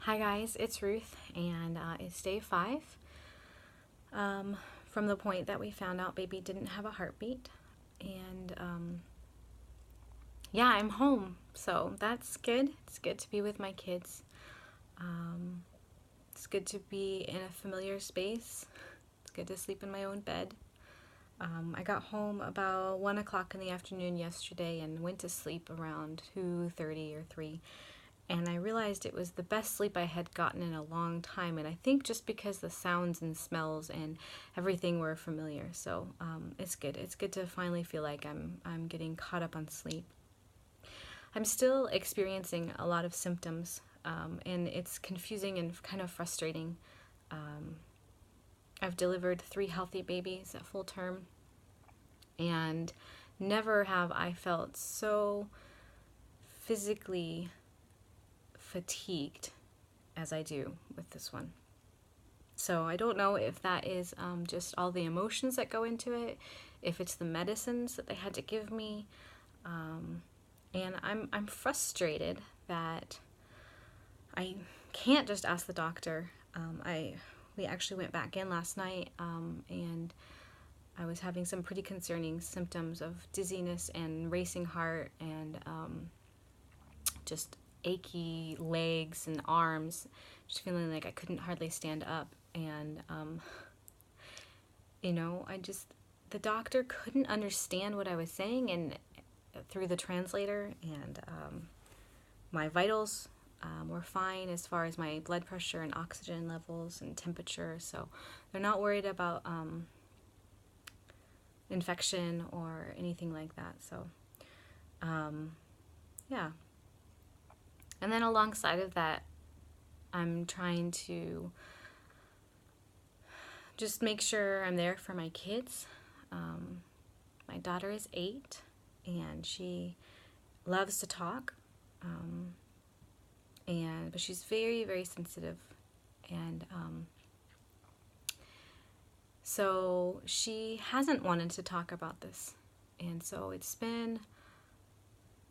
Hi guys, it's Ruth, and it's day 5 from the point that we found out baby didn't have a heartbeat. And yeah, I'm home, so that's good. It's good to be with my kids. It's good to be in a familiar space. It's good to sleep in my own bed. I got home about 1 o'clock in the afternoon yesterday and went to sleep around 2:30 or 3. And I realized it was the best sleep I had gotten in a long time. And I think just because the sounds and smells and everything were familiar. So it's good. It's good to finally feel like I'm getting caught up on sleep. I'm still experiencing a lot of symptoms, and it's confusing and kind of frustrating. I've delivered 3 healthy babies at full term, and never have I felt so physically fatigued as I do with this one. So I don't know if that is just all the emotions that go into it, if it's the medicines that they had to give me, and I'm frustrated that I can't just ask the doctor. We actually went back in last night, and I was having some pretty concerning symptoms of dizziness and racing heart and just achy legs and arms, just feeling like I couldn't hardly stand up. And the doctor couldn't understand what I was saying, and through the translator, and my vitals were fine as far as my blood pressure and oxygen levels and temperature, so they're not worried about infection or anything like that. So yeah. And then alongside of that, I'm trying to just make sure I'm there for my kids. My daughter is 8, and she loves to talk, but she's very, very sensitive. And so she hasn't wanted to talk about this. And so it's been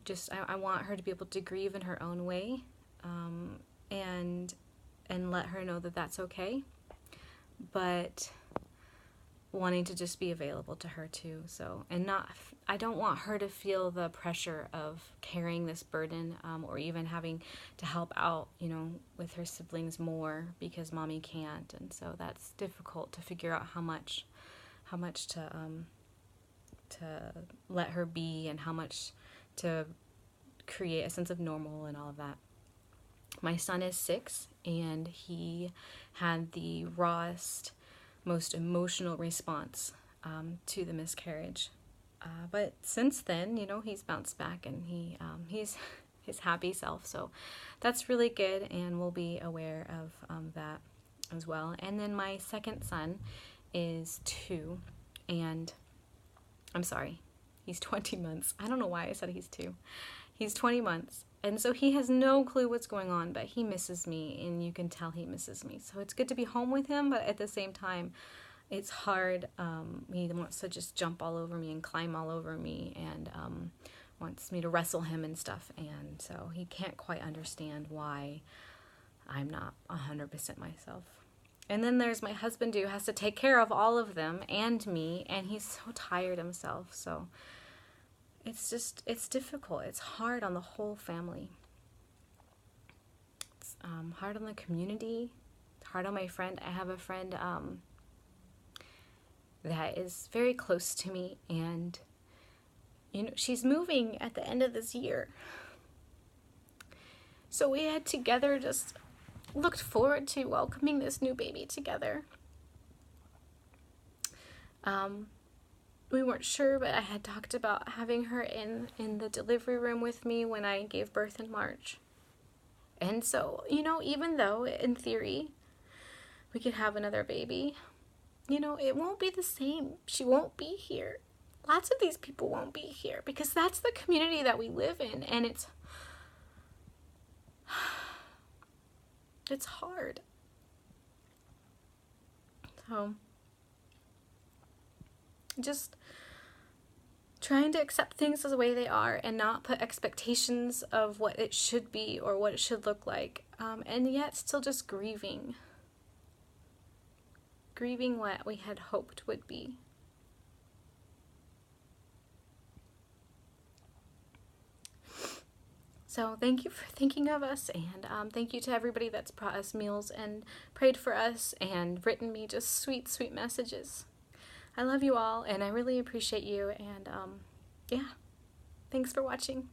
just, I want her to be able to grieve in her own way, and let her know that that's okay, but wanting to just be available to her too. So, I don't want her to feel the pressure of carrying this burden, or even having to help out, with her siblings more because mommy can't. And so that's difficult to figure out how much to let her be, and how much to create a sense of normal and all of that. My son is 6, and he had the rawest, most emotional response to the miscarriage. But since then, he's bounced back, and he's his happy self. So that's really good, and we'll be aware of that as well. And then my second son is 2, and I'm sorry, he's 20 months. I don't know why I said he's 2. He's 20 months. And so he has no clue what's going on, but he misses me, and you can tell he misses me. So it's good to be home with him, but at the same time, it's hard. He wants to just jump all over me and climb all over me, and wants me to wrestle him and stuff. And so he can't quite understand why I'm not 100% myself. And then there's my husband, who has to take care of all of them and me, and he's so tired himself. So it's difficult. It's hard on the whole family. It's hard on the community. It's hard on my friend. I have a friend that is very close to me, and she's moving at the end of this year. So we had together just looked forward to welcoming this new baby together. We weren't sure, but I had talked about having her in the delivery room with me when I gave birth in March. And so, even though in theory we could have another baby, it won't be the same. She won't be here. Lots of these people won't be here, because that's the community that we live in, and it's hard. So just trying to accept things as the way they are and not put expectations of what it should be or what it should look like, and yet still just grieving what we had hoped would be. So thank you for thinking of us, and thank you to everybody that's brought us meals and prayed for us and written me just sweet, sweet messages. I love you all, and I really appreciate you, and yeah, thanks for watching.